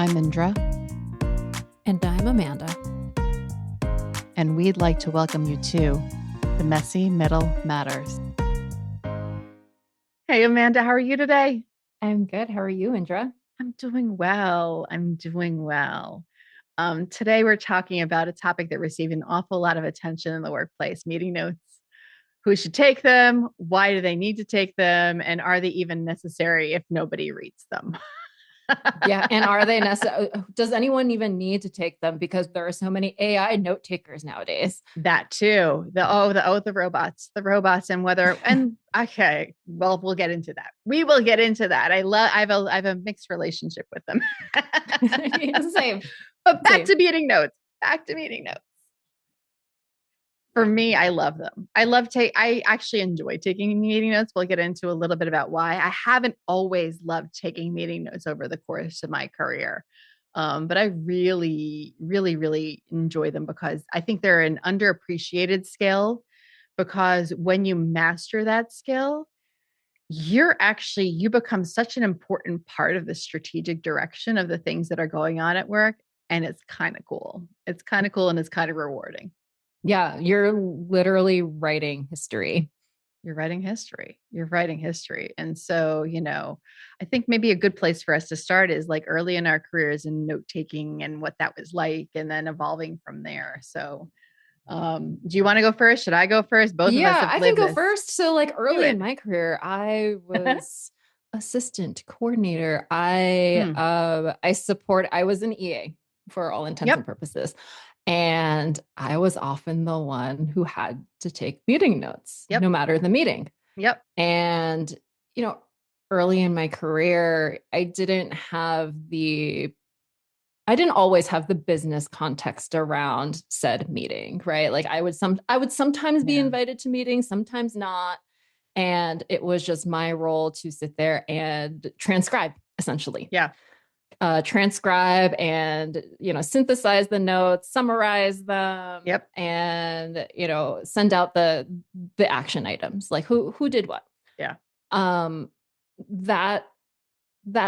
I'm Indra. And I'm Amanda. And we'd like to welcome you to The Messy Middle Matters. Hey, Amanda, how are you today? I'm good. How are you, Indra? I'm doing well. Today we're talking about a topic that received an awful lot of attention in the workplace, meeting notes. Who should take them? Why do they need to take them? And are they even necessary if nobody reads them? Yeah. And are they necessary? Does anyone even need to take them? Because there are so many AI note takers nowadays. That too. The robots okay. Well, we'll get into that. We will get into that. I have a mixed relationship with them. Same. But back to meeting notes. For me, I love them. I actually enjoy taking meeting notes. We'll get into a little bit about why. I haven't always loved taking meeting notes over the course of my career. But I really, really, really enjoy them because I think they're an underappreciated skill, because when you master that skill, you become such an important part of the strategic direction of the things that are going on at work. And it's kind of cool. It's kind of cool and it's kind of rewarding. Yeah, you're literally writing history. You're writing history. And so, I think maybe a good place for us to start is like early in our careers and note taking and what that was like, and then evolving from there. So, do you want to go first? Should I go first? Both of us have I can go this. first. So like early in my career, I was assistant coordinator. I was an EA for all intents and purposes. And I was often the one who had to take meeting notes, no matter the meeting. Yep. And, early in my career, I didn't always have the business context around said meeting, right? Like I would sometimes be invited to meetings, sometimes not. And it was just my role to sit there and transcribe, essentially. Yeah. Transcribe and, synthesize the notes, summarize them. Yep. And, send out the action items, like who did what. Yeah. That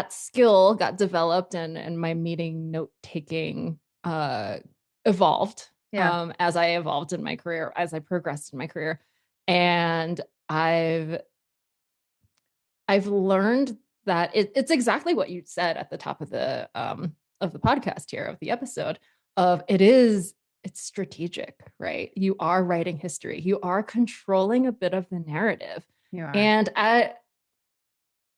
skill got developed and my meeting note taking evolved as I evolved in my career, as I progressed in my career. And I've learned that it's exactly what you said at the top of the podcast here, of the episode, of it's strategic, right? You are writing history. You are controlling a bit of the narrative. You are. And at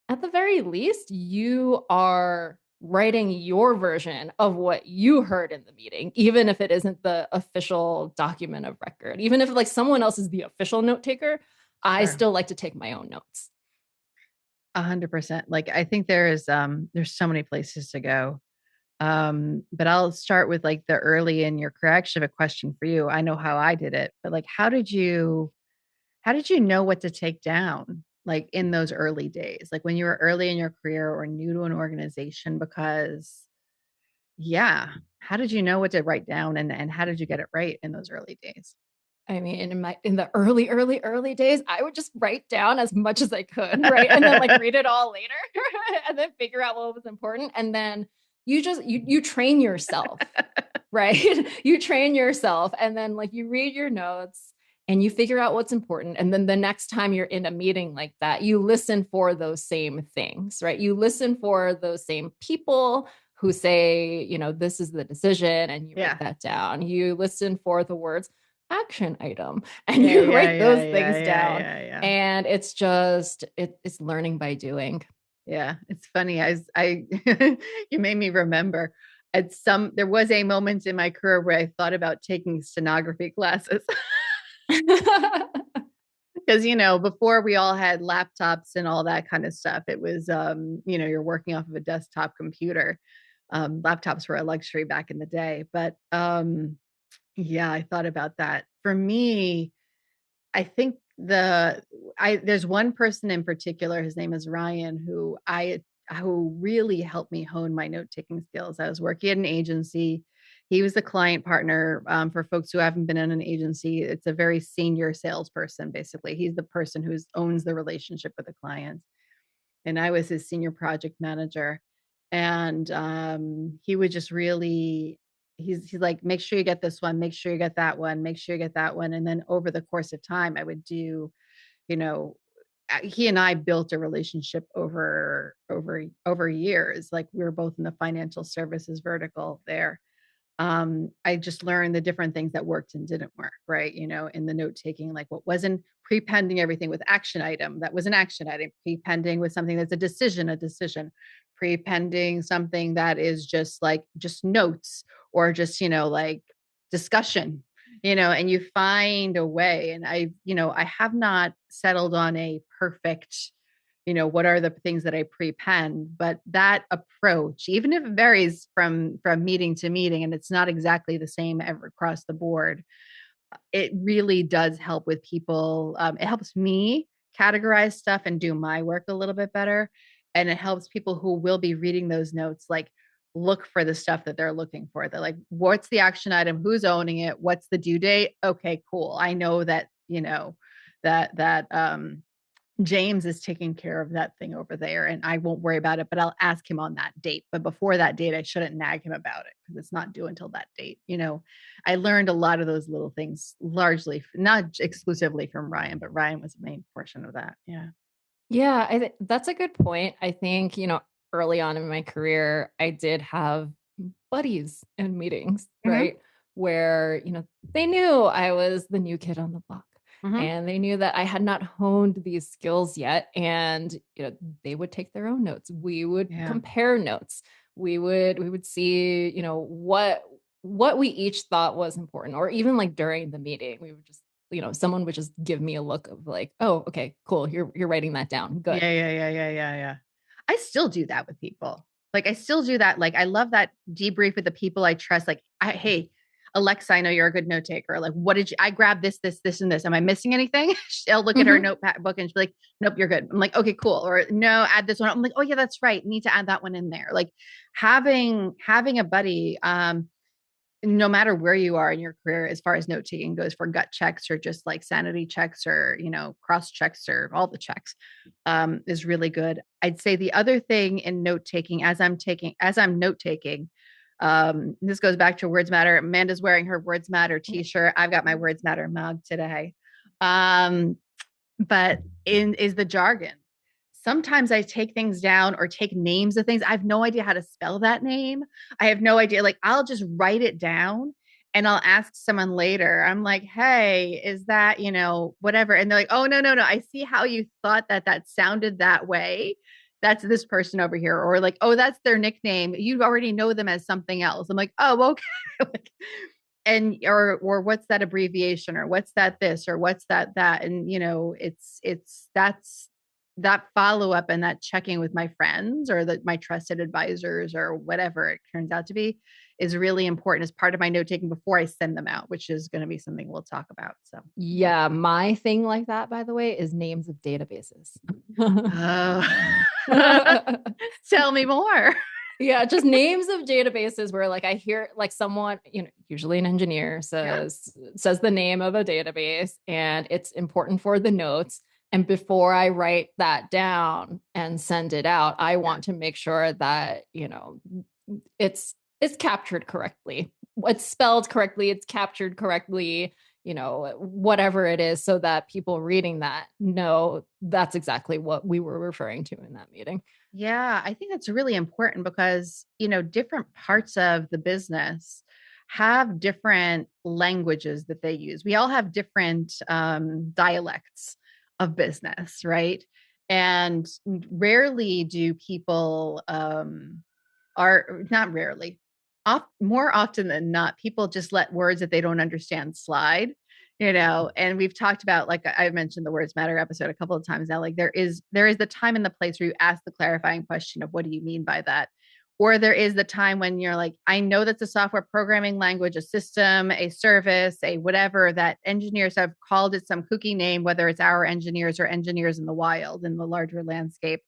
the very least, you are writing your version of what you heard in the meeting, even if it isn't the official document of record. Even if like someone else is the official note taker, I still like to take my own notes. 100%. Like, I think there's so many places to go. But I'll start with like the early in your career. I actually have a question for you. I know how I did it, but like, how did you know what to take down? Like in those early days, like when you were early in your career or new to an organization, because how did you know what to write down, and how did you get it right in those early days? I mean, in the early days, I would just write down as much as I could, right? And then like read it all later and then figure out what was important. And then you train yourself, right? You train yourself, and then like you read your notes and you figure out what's important. And then the next time you're in a meeting like that, you listen for those same things, right? You listen for those same people who say, this is the decision, and you write that down. You listen for the words action item, and you write those things down. And it's just, it's learning by doing. Yeah. It's funny. You made me remember there was a moment in my career where I thought about taking stenography classes. Because, before we all had laptops and all that kind of stuff, it was, you're working off of a desktop computer. Laptops were a luxury back in the day, but, I thought about that. For me, I think there's one person in particular, his name is Ryan, who really helped me hone my note-taking skills. I was working at an agency. He was the client partner. For folks who haven't been in an agency, it's a very senior salesperson, basically. He's the person who owns the relationship with the clients. And I was his senior project manager. And he would just really, he's like, make sure you get this one, make sure you get that one, make sure you get that one. And then over the course of time, I would do, you know, he and I built a relationship over years. Like we were both in the financial services vertical there. I just learned the different things that worked and didn't work, right? In the note taking, like what wasn't prepending everything with action item, that was an action item, prepending with something that's a decision, prepending something that is just notes or just, like discussion, and you find a way. And I have not settled on a perfect, what are the things that I prepend, but that approach, even if it varies from meeting to meeting and it's not exactly the same ever across the board, it really does help with people. It helps me categorize stuff and do my work a little bit better, and it helps people who will be reading those notes like look for the stuff that they're looking for. They're like, what's the action item, who's owning it, what's the due date? Okay, cool, I know that, that James is taking care of that thing over there and I won't worry about it, but I'll ask him on that date. But before that date, I shouldn't nag him about it because it's not due until that date. I learned a lot of those little things, largely, not exclusively from Ryan, but Ryan was the main portion of that. Yeah. Yeah, that's a good point. I think, early on in my career, I did have buddies in meetings, Mm-hmm. right? Where, they knew I was the new kid on the block Mm-hmm. and they knew that I had not honed these skills yet. And, they would take their own notes. We would Yeah. compare notes. We would see, what we each thought was important, or even like during the meeting, we would just someone would just give me a look of like, oh, okay, cool. You're writing that down. Good. Yeah. I still do that with people. Like I still do that. Like I love that debrief with the people I trust. Like, hey, Alexa, I know you're a good note taker. Like, what did I grab this, and this? Am I missing anything? She'll look at her Mhm. notepad book and she'll be like, nope, you're good. I'm like, okay, cool. Or no, add this one. I'm like, oh yeah, that's right. Need to add that one in there. Like having a buddy, no matter where you are in your career, as far as note taking goes, for gut checks or just like sanity checks or, cross checks or all the checks, is really good. I'd say the other thing in note taking, as I'm note taking, this goes back to Words Matter. Amanda's wearing her Words Matter t-shirt. I've got my Words Matter mug today. Um, but in is the jargon. Sometimes I take things down or take names of things. I have no idea how to spell that name. I have no idea. Like I'll just write it down and I'll ask someone later. I'm like, hey, is that, whatever? And they're like, oh, no, no, no. I see how you thought that sounded that way. That's this person over here. Or like, oh, that's their nickname. You already know them as something else. I'm like, oh, okay. Like, and or what's that abbreviation, or what's that this, or what's that, and it's that's that follow up and that checking with my friends or my trusted advisors or whatever it turns out to be is really important as part of my note taking before I send them out, which is going to be something we'll talk about. So Yeah, my thing like that, by the way, is names of databases. Tell me more. Yeah, just names of databases where like I hear like someone, usually an engineer Yeah. says the name of a database and it's important for the notes. And before I write that down and send it out, I Yeah. want to make sure that, it's captured correctly. It's spelled correctly, it's captured correctly, whatever it is, so that people reading that know that's exactly what we were referring to in that meeting. Yeah, I think that's really important because, different parts of the business have different languages that they use. We all have different dialects of business, right? And rarely do people are not rarely, more often than not, people just let words that they don't understand slide, and we've talked about, like I mentioned the Words Matter episode a couple of times now, like there is the time and the place where you ask the clarifying question of what do you mean by that? Or there is the time when you're like, I know that's a software programming language, a system, a service, a whatever, that engineers have called it some kooky name, whether it's our engineers or engineers in the wild, in the larger landscape.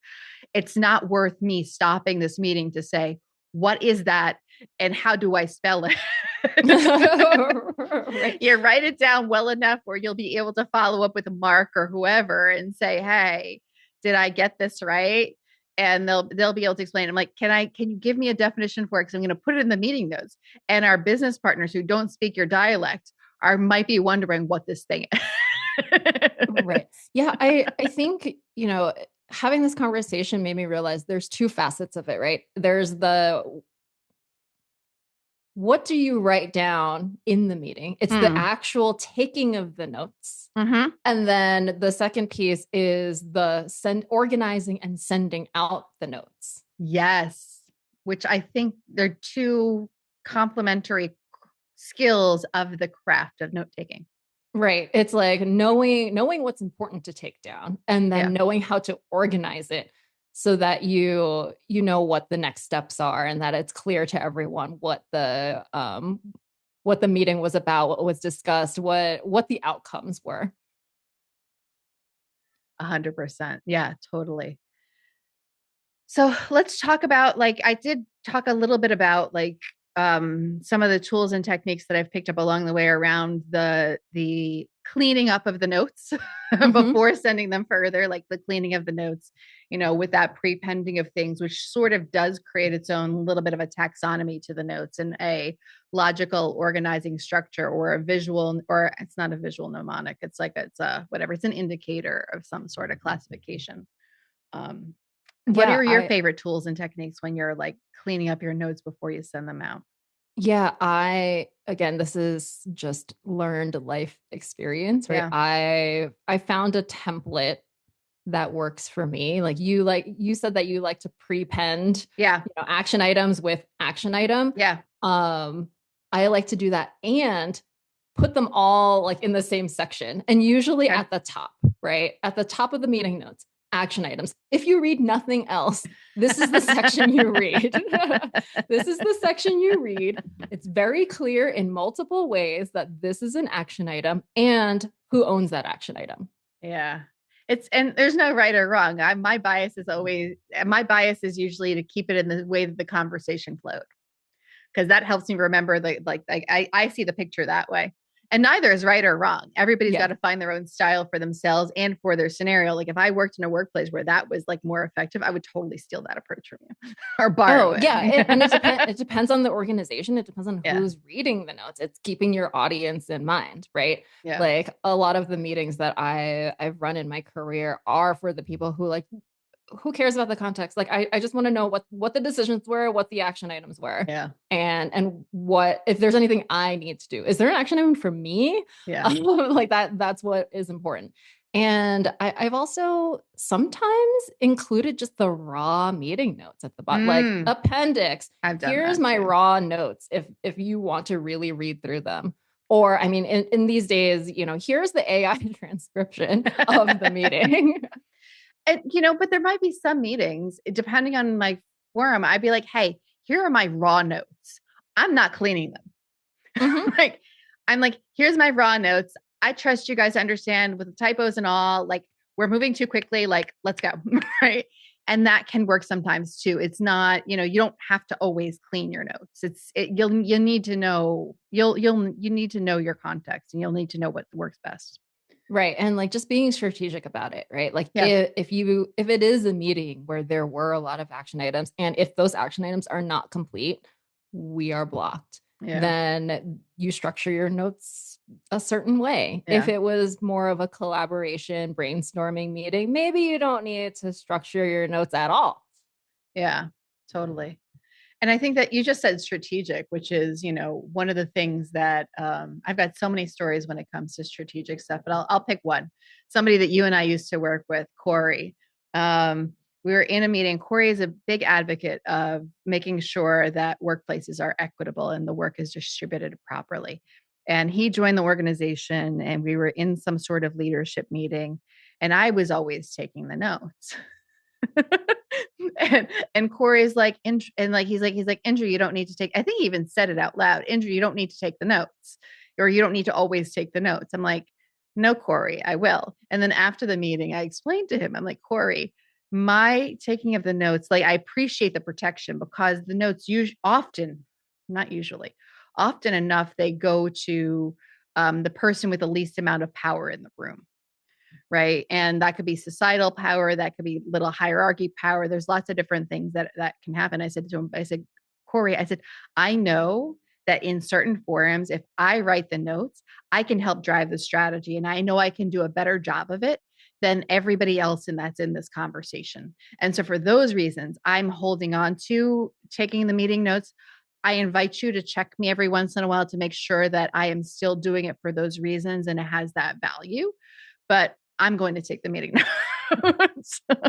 It's not worth me stopping this meeting to say, what is that? And how do I spell it? Right. You write it down well enough where you'll be able to follow up with Mark or whoever and say, hey, did I get this right? and they'll be able to explain. I'm like, can you give me a definition for it? Because I'm going to put it in the meeting notes. And our business partners who don't speak your dialect might be wondering what this thing is. Right. Yeah. I think, having this conversation made me realize there's two facets of it, right? There's the what do you write down in the meeting? It's the actual taking of the notes. Mm-hmm. And then the second piece is the organizing and sending out the notes. Yes. Which I think they're two complementary skills of the craft of note taking. Right. It's like knowing what's important to take down and then knowing how to organize it so that you know what the next steps are and that it's clear to everyone what the meeting was about, what was discussed, what the outcomes were. 100%. Yeah, totally. So let's talk about, like, I did talk a little bit about like some of the tools and techniques that I've picked up along the way around the cleaning up of the notes before sending them further, like the cleaning of the notes, with that prepending of things, which sort of does create its own little bit of a taxonomy to the notes and a logical organizing structure, or a visual, or it's not a visual mnemonic. It's like it's a whatever. It's an indicator of some sort of classification. What Yeah, are your favorite tools and techniques when you're like cleaning up your notes before you send them out? Yeah, again, this is just learned life experience, right? Yeah. I found a template that works for me. You said that you like to prepend, Yeah. action items with action item. Yeah. I like to do that and put them all like in the same section and usually Okay. at the top, right? At the top of the meeting notes, action items. If you read nothing else, this is the section you read. This is the section you read. It's very clear in multiple ways that this is an action item and who owns that action item. Yeah. And there's no right or wrong. My bias is usually to keep it in the way that the conversation flowed, because that helps me remember like I see the picture that way. And neither is right or wrong. Everybody's got to find their own style for themselves and for their scenario. Like if I worked in a workplace where that was like more effective, I would totally steal that approach from you or borrow it. And it depends on the organization. It depends on who's reading the notes. It's keeping your audience in mind, right? Yeah. Like a lot of the meetings that I've run in my career are for the people who like, who cares about the context? Like, I just want to know what the decisions were, what the action items were. Yeah. And what, if there's anything I need to do, is there an action item for me? Yeah. Like that's what is important. And I've also sometimes included just the raw meeting notes at the bottom, like appendix. Here's my raw notes if you want to really read through them. Or, I mean, in these days, here's the AI transcription of the meeting. And, but there might be some meetings, depending on my forum, I'd be like, hey, here are my raw notes. I'm not cleaning them. Like, I'm like, here's my raw notes. I trust you guys to understand with the typos and all, like we're moving too quickly. Like, let's go. Right. And that can work sometimes too. It's not, you don't have to always clean your notes. You need to know, you need to know your context, and you'll need to know what works best. Right. And like just being strategic about it, right? Like if it is a meeting where there were a lot of action items, and if those action items are not complete, we are blocked. Then you structure your notes a certain way. If it was more of a collaboration brainstorming meeting, maybe you don't need to structure your notes at all. Yeah, totally. And I think that you just said strategic, which is, one of the things that I've got so many stories when it comes to strategic stuff, but I'll pick one. Somebody that you and I used to work with, Corey. We were in a meeting. Corey is a big advocate of making sure that workplaces are equitable and the work is distributed properly. And he joined the organization, and we were in some sort of leadership meeting, and I was always taking the notes. and Corey's like, and like he's like, Indra, you don't need to take. I think he even said it out loud. Indra, you don't need to take the notes, or you don't need to always take the notes. I'm like, no, Corey, I will. And then after the meeting, I explained to him, I'm like, Corey, my taking of the notes, like I appreciate the protection, because the notes not usually, often enough, they go to the person with the least amount of power in the room. right? And that could be societal power, that could be little hierarchy power. There's lots of different things that can happen. I said to him, I said, Corey, I said, I know that in certain forums, if I write the notes, I can help drive the strategy. And I know I can do a better job of it than everybody else that's in this conversation. And so for those reasons, I'm holding on to taking the meeting notes. I invite you to check me every once in a while to make sure that I am still doing it for those reasons and it has that value. But I'm going to take the meeting notes. And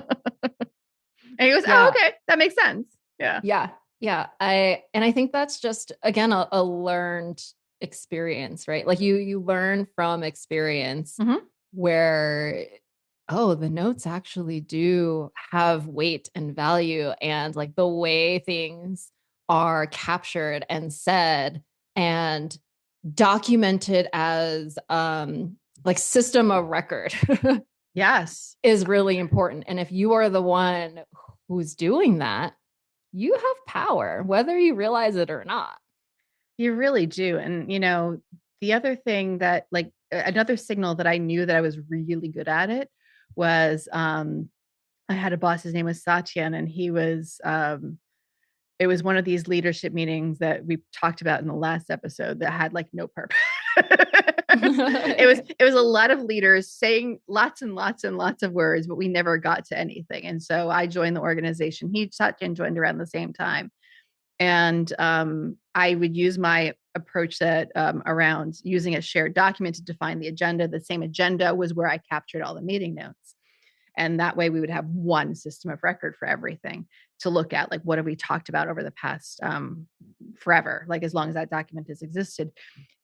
he goes, oh, Yeah. okay, that makes sense. Yeah. Yeah. Yeah. I think that's just, again, a learned experience, right? Like you learn from experience Mm-hmm. where, oh, the notes actually do have weight and value, and like the way things are captured and said and documented as like system of record Yes. is really important. And if you are the one who's doing that, you have power, whether you realize it or not. You really do. And, the other thing that, like, another signal that I knew that I was really good at it was I had a boss, his name was Satyan, and it was one of these leadership meetings that we talked about in the last episode that had like no purpose. It was a lot of leaders saying lots and lots and lots of words, but we never got to anything. And so I joined the organization. He Satyan joined around the same time. And I would use my approach that around using a shared document to define the agenda. The same agenda was where I captured all the meeting notes. And that way we would have one system of record for everything to look at. Like, what have we talked about over the past forever, like as long as that document has existed.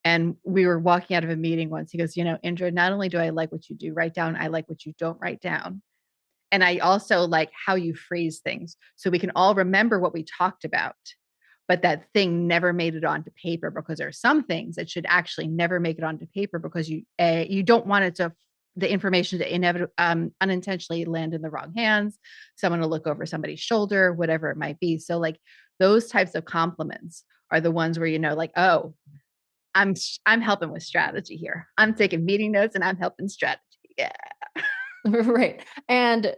And we were walking out of a meeting once. He goes, Indra, not only do I like what you do write down, I like what you don't write down. And I also like how you phrase things so we can all remember what we talked about, but that thing never made it onto paper, because there are some things that should actually never make it onto paper because you don't want it to the information to unintentionally land in the wrong hands, someone to look over somebody's shoulder, whatever it might be. So like those types of compliments are the ones where like, oh, I'm helping with strategy here. I'm taking meeting notes and I'm helping strategy. Yeah. Right. And,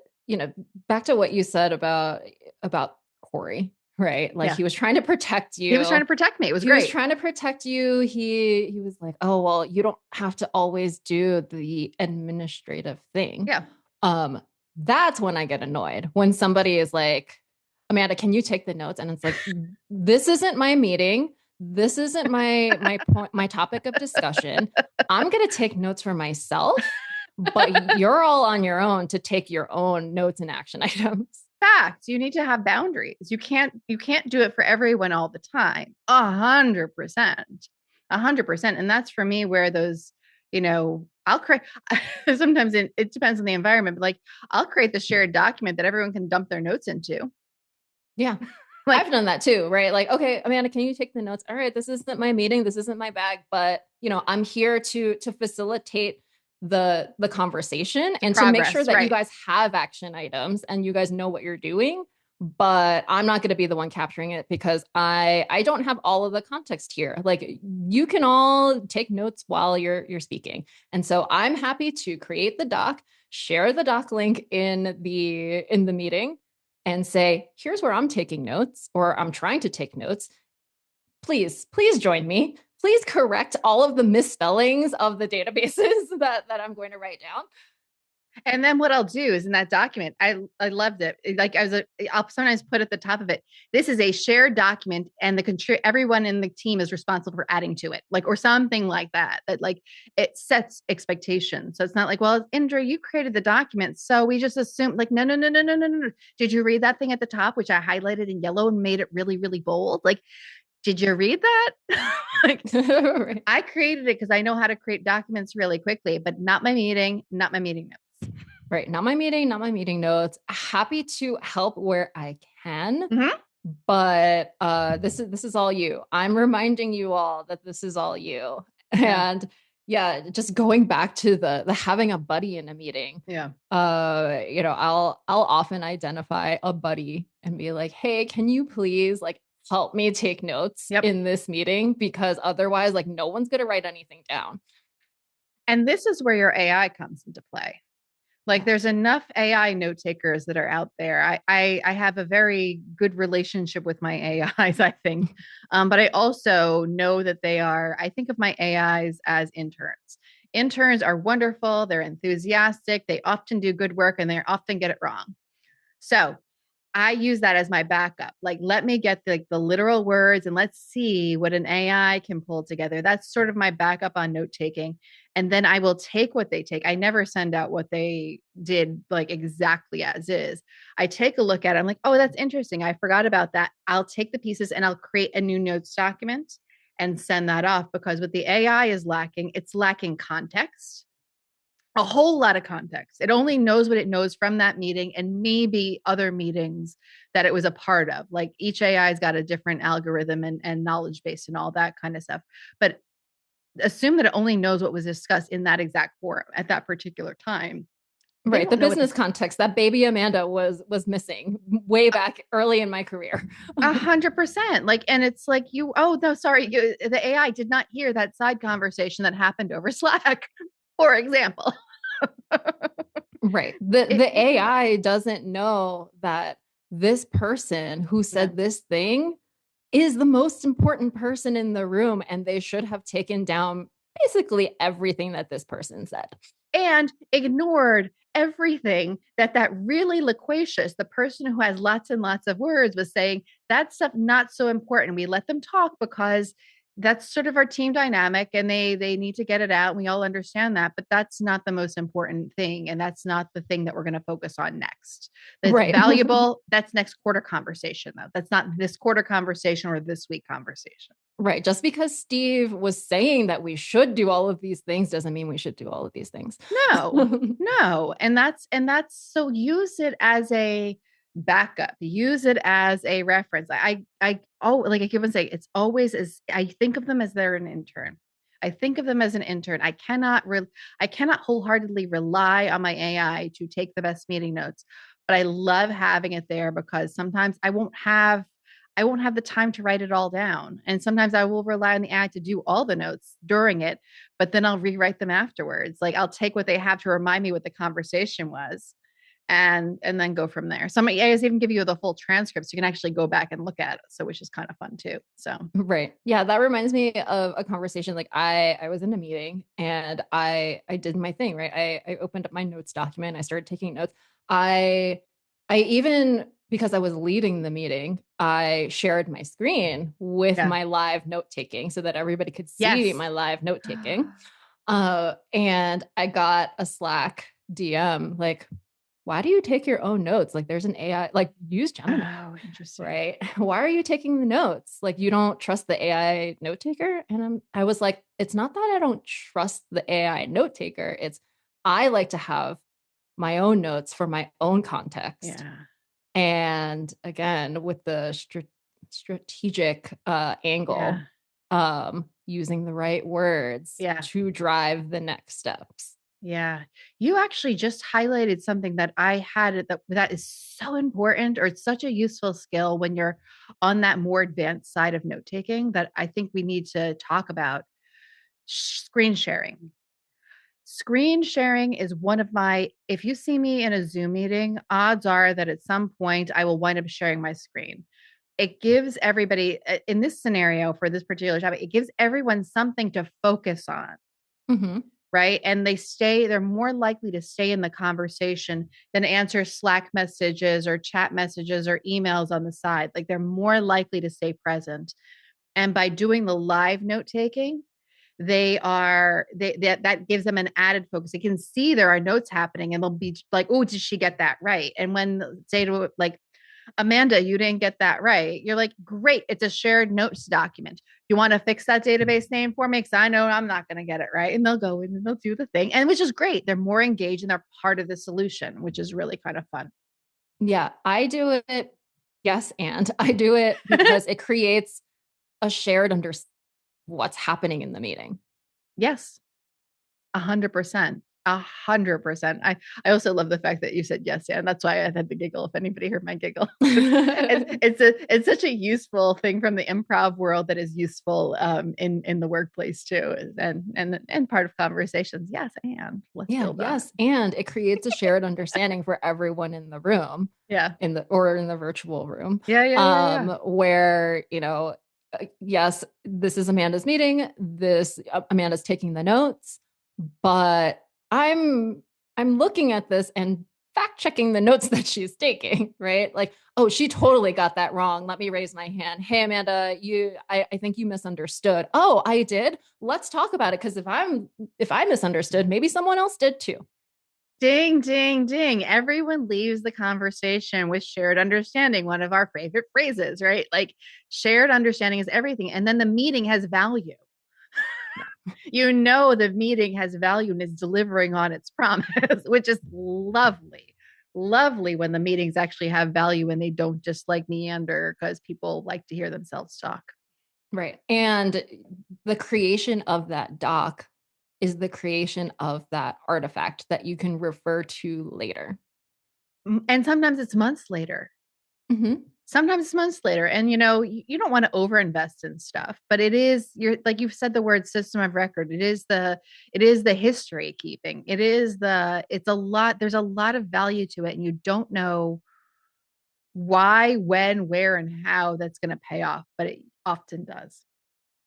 back to what you said about Corey, right? Like Yeah. he was trying to protect He was trying you. to protect me. It was He was great. trying to protect you. He was like, "Oh, well, you don't have to always do the administrative thing." Yeah. That's when I get annoyed. When somebody is like, "Amanda, can you take the notes?" And it's like, "This isn't my meeting. This isn't my point, my topic of discussion. I'm going to take notes for myself, but you're all on your own to take your own notes and action items." Fact, you need to have boundaries. You can't do it for everyone all the time. 100%. 100%. And that's for me where those, I'll create sometimes it depends on the environment, but like I'll create the shared document that everyone can dump their notes into. Yeah. Like, I've done that too, right? Like, okay, Amanda, can you take the notes? All right, this isn't my meeting, this isn't my bag, but I'm here to facilitate the conversation to and to make sure progress, that you right? guys have action items and you guys know what you're doing. But I'm not going to be the one capturing it because I don't have all of the context here. Like you can all take notes while you're speaking. And so I'm happy to create the doc, share the doc link in the meeting and say, here's where I'm taking notes or I'm trying to take notes. Please join me. Please correct all of the misspellings of the databases that I'm going to write down. And then what I'll do is in that document, I loved it. Like I'll sometimes put at the top of it, this is a shared document, and everyone in the team is responsible for adding to it, like or something like that. That like it sets expectations. So it's not like, well, Indra, you created the document, so we just assume like no. Did you read that thing at the top, which I highlighted in yellow and made it really really bold? Like, did you read that? Like, Right. I created it because I know how to create documents really quickly, but not my meeting notes. Right. Not my meeting, not my meeting notes. Happy to help where I can, Mm-hmm. but this is all you. I'm reminding you all that this is all you. Yeah. And yeah, just going back to the having a buddy in a meeting. Yeah. I'll often identify a buddy and be like, "Hey, can you please like help me take notes Yep. in this meeting because otherwise like no one's going to write anything down." And this is where your AI comes into play. Like Yeah. there's enough AI note takers that are out there. I have a very good relationship with my AIs, I think. But I also know that they are, I think of my AIs as interns. Interns are wonderful, they're enthusiastic, they often do good work, and they often get it wrong. So I use that as my backup. Like, let me get the literal words and let's see what an AI can pull together. That's sort of my backup on note taking. And then I will take what they take. I never send out what they did like exactly as is. I take a look at it. I'm like, oh, that's interesting. I forgot about that. I'll take the pieces and I'll create a new notes document and send that off because what the AI is lacking, it's lacking context, a whole lot of context. It only knows what it knows from that meeting and maybe other meetings that it was a part of. Like each AI's got a different algorithm and knowledge base and all that kind of stuff. But assume that it only knows what was discussed in that exact forum at that particular time. They Right. The don't know what business context that baby Amanda was missing way back early in my career. 100%. Like, and it's like oh no, sorry, the AI did not hear that side conversation that happened over Slack, for example. Right. The It, the AI doesn't know that this person who yeah. said this thing is the most important person in the room, and they should have taken down basically everything that this person said. And ignored everything that really loquacious, the person who has lots and lots of words, was saying. That stuff not so important. We let them talk because that's sort of our team dynamic and they need to get it out. We all understand that, but that's not the most important thing, and that's not the thing that we're going to focus on next. That's Right. valuable. That's next quarter conversation, though. That's not this quarter conversation or this week conversation. Right. Just because Steve was saying that we should do all of these things doesn't mean we should do all of these things. No, no. And that's so use it as a backup. Use it as a reference. Oh, like I keep on saying, it's always as I think of them as they're an intern. I think of them as an intern. I cannot wholeheartedly rely on my AI to take the best meeting notes, but I love having it there because sometimes I won't have the time to write it all down. And sometimes I will rely on the AI to do all the notes during it, but then I'll rewrite them afterwards. Like I'll take what they have to remind me what the conversation was and then go from there. Some AIs even give you the full transcript so you can actually go back and look at it. So which is kind of fun too. So Right. Yeah, that reminds me of a conversation. Like I was in a meeting and I did my thing, right? I opened up my notes document, I started taking notes. I even, because I was leading the meeting, I shared my screen with yeah. my live note taking so that everybody could see Yes. my live note taking. And I got a Slack DM like, why do you take your own notes? Like there's an AI, like use Gemini, Oh, interesting. right? Why are you taking the notes? Like you don't trust the AI note taker? And I was like, it's not that I don't trust the AI note taker. It's I like to have my own notes for my own context. Yeah. And again, with the strategic angle, Yeah. using the right words Yeah. to drive the next steps. Yeah. You actually just highlighted something that I had that is so important, or it's such a useful skill when you're on that more advanced side of note taking, that I think we need to talk about. Screen sharing. Screen sharing is one of my, if you see me in a Zoom meeting, odds are that at some point I will wind up sharing my screen. It gives everybody, in this scenario for this particular topic, it gives everyone something to focus on, Mm-hmm. right? And they're more likely to stay in the conversation than answer Slack messages or chat messages or emails on the side. Like they're more likely to stay present. And by doing the live note taking, that gives them an added focus. They can see there are notes happening and they'll be like, oh, did she get that right? And when say to like, Amanda, you didn't get that right. You're like, great. It's a shared notes document. You want to fix that database name for me? Because I know I'm not going to get it right. And they'll go in and they'll do the thing. And which is great. They're more engaged and they're part of the solution, which is really kind of fun. Yeah, I do it. Yes, and I do it because it creates a shared understanding of what's happening in the meeting. Yes, 100%. 100%. I also love the fact that you said yes, and that's why I had the giggle. If anybody heard my giggle, it's such a useful thing from the improv world that is useful in the workplace too, and part of conversations. Yes, and let's Yeah, build on it. yes. And it creates a shared understanding for everyone in the room, Yeah, in the virtual room. yeah. Where, yes, this is Amanda's meeting. This Amanda's taking the notes, but I'm looking at this and fact checking the notes that she's taking, right? Like, oh, she totally got that wrong. Let me raise my hand. Hey, Amanda, I think you misunderstood. Oh, I did. Let's talk about it. Because if I misunderstood, maybe someone else did too. Ding, ding, ding. Everyone leaves the conversation with shared understanding, one of our favorite phrases, right? Like shared understanding is everything. And then the meeting has value. You know, the meeting has value and is delivering on its promise, which is lovely. Lovely when the meetings actually have value and they don't just like meander because people like to hear themselves talk. Right. And the creation of that doc is the creation of that artifact that you can refer to later. And sometimes it's months later. Mm-hmm. Sometimes it's months later. And you don't want to overinvest in stuff, but it is you're like you've said the word system of record. It is the history keeping. It's a lot, there's a lot of value to it, and you don't know why, when, where, and how that's going to pay off, but it often does.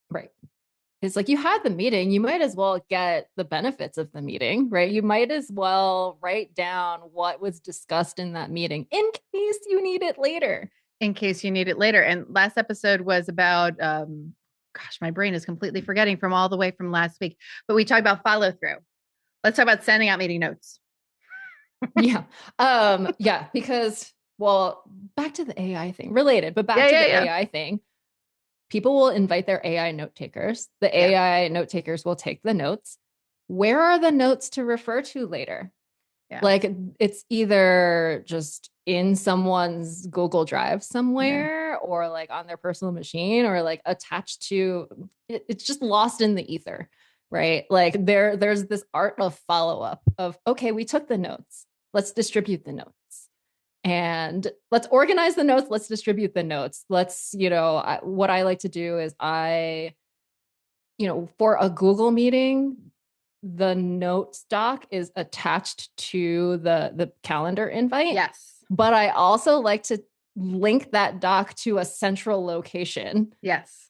Right. It's like you had the meeting, you might as well get the benefits of the meeting, right? You might as well write down what was discussed in that meeting in case you need it later. In case you need it later. And last episode was about, gosh, my brain is completely forgetting from all the way from last week, but we talked about follow through. Let's talk about sending out meeting notes. Yeah. Yeah, because well, back to the AI thing, related, but back Yeah, to yeah, the yeah. AI thing. People will invite their AI note takers. The Yeah, AI note takers will take the notes. Where are the notes to refer to later? yeah, Like it's either just in someone's Google Drive yeah. somewhere or like on their personal machine or like attached to it's just lost in the ether, right? Like there's this art of follow-up of okay, we took the notes. Let's distribute the notes. And let's organize the notes, let's distribute the notes. What I like to do is for a Google meeting, the notes doc is attached to the calendar invite, Yes, but I also like to link that doc to a central location yes,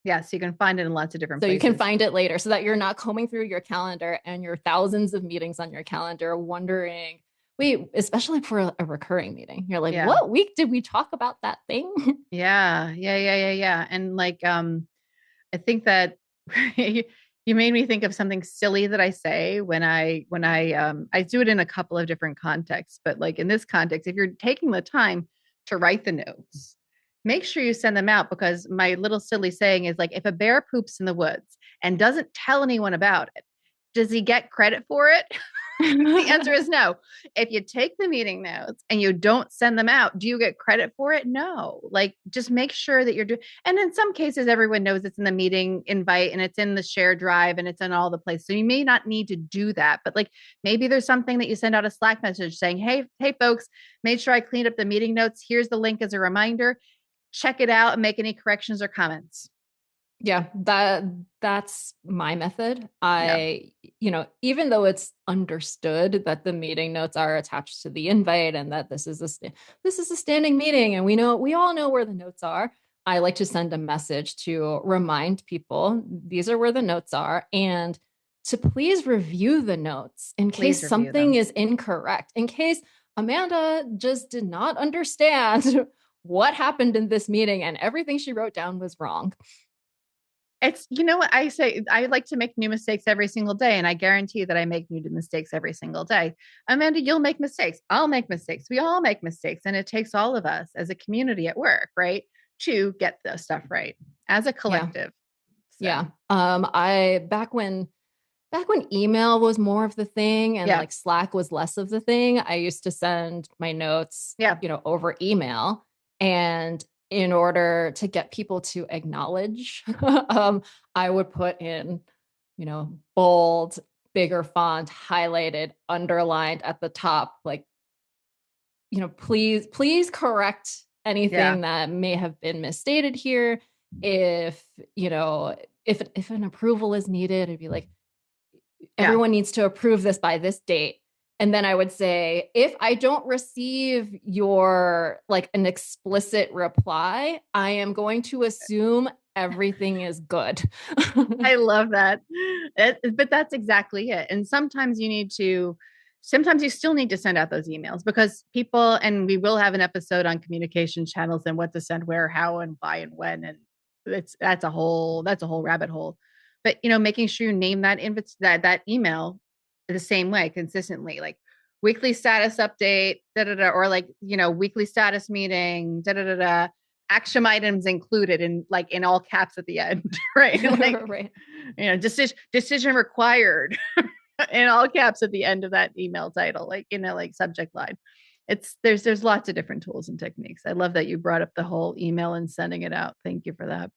yes. You can find it in lots of different so you can places. find it later so that you're not combing through your calendar and your thousands of meetings on your calendar wondering, wait, especially for a recurring meeting, you're like, Yeah, what week did we talk about that thing? yeah. And like, I think that you made me think of something silly that I say when I do it in a couple of different contexts, but like in this context, if you're taking the time to write the notes, make sure you send them out, because my little silly saying is like, if a bear poops in the woods and doesn't tell anyone about it, does he get credit for it? The answer is no. If you take the meeting notes and you don't send them out, do you get credit for it? No. Like, just make sure that you're doing. And in some cases, everyone knows it's in the meeting invite and it's in the share drive and it's in all the places. So you may not need to do that. But like, maybe there's something that you send out a Slack message saying, hey, folks, made sure I cleaned up the meeting notes. Here's the link as a reminder. Check it out and make any corrections or comments. Yeah, that's my method. Yeah. Even though it's understood that the meeting notes are attached to the invite and that this is a standing meeting and we all know where the notes are, I like to send a message to remind people these are where the notes are and to please review the notes in Please case review something them. is incorrect, in case Amanda just did not understand what happened in this meeting and everything she wrote down was wrong. It's, you know what I say? I like to make new mistakes every single day, and I guarantee that I make new mistakes every single day. Amanda, you'll make mistakes. I'll make mistakes. We all make mistakes. And it takes all of us as a community at work, right, to get the stuff right as a Yeah. collective. So, Yeah. I back when email was more of the thing and yeah. like Slack was less of the thing, I used to send my notes, Yeah. over email. And in order to get people to acknowledge, I would put in, bold. bigger font, highlighted, underlined at the top, like, please correct Yeah. anything that may have been misstated here. If, if an approval is needed, it'd be like, Yeah. everyone needs to approve this by this date. And then I would say, if I don't receive your like an explicit reply, I am going to assume everything is good. I love that. But that's exactly it. And sometimes you still need to send out those emails because people, and we will have an episode on communication channels and what to send where, how, and why, and when. And that's a whole rabbit hole. But, making sure you name that email the same way consistently, like weekly status update, da da da, or like, weekly status meeting, da da da da, action items included in all caps at the end, right? Like, Right. decision required in all caps at the end of that email title, like, like subject line. There's lots of different tools and techniques. I love that you brought up the whole email and sending it out. Thank you for that.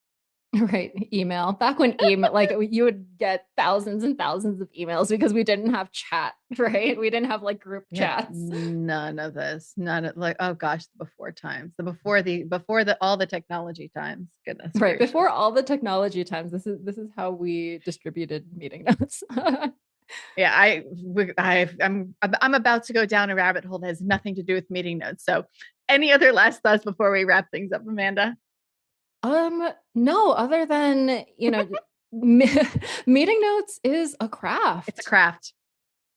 Right. Email. Back when email, like you would get thousands and thousands of emails because we didn't have chat, right? We didn't have like group We had chats. none of this, none of, like, oh gosh, the before times, the before the all the technology times. Goodness Right. gracious. Before all the technology times, this is how we distributed meeting notes. Yeah, I'm about to go down a rabbit hole that has nothing to do with meeting notes. So, any other last thoughts before we wrap things up, Amanda? No, other than, meeting notes is a It's a craft. craft.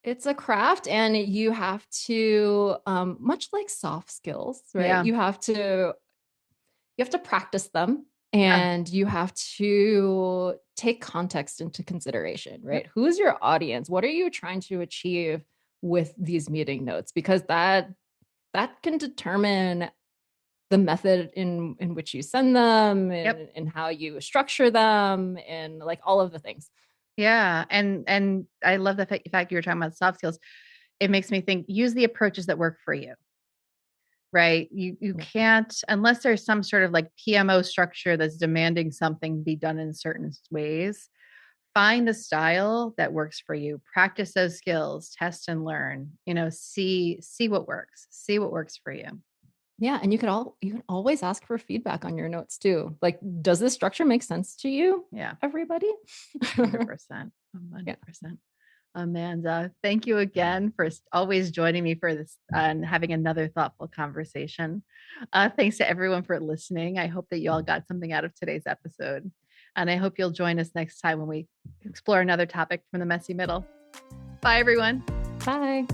It's a craft, and you have to, much like soft skills, right? Yeah, You have to practice them, yeah, and you have to take context into consideration, yep, right? Who is your audience? What are you trying to achieve with these meeting notes? Because that can determine the method in which you send them, yep. and how you structure them, and like all of the things. Yeah, and I love the fact you were talking about soft skills. It makes me think, use the approaches that work for you, right? You Yeah. can't, unless there's some sort of like PMO structure that's demanding something be done in certain ways. Find the style that works for you. Practice those skills, test and learn. See what works. See what works for you. Yeah, and you can always ask for feedback on your notes too. Like, does this structure make sense to you, Yeah, everybody? 100%. Yeah. 100%. Amanda, thank you again for always joining me for this and having another thoughtful conversation. Thanks to everyone for listening. I hope that you all got something out of today's episode. And I hope you'll join us next time when we explore another topic from the messy middle. Bye, everyone. Bye.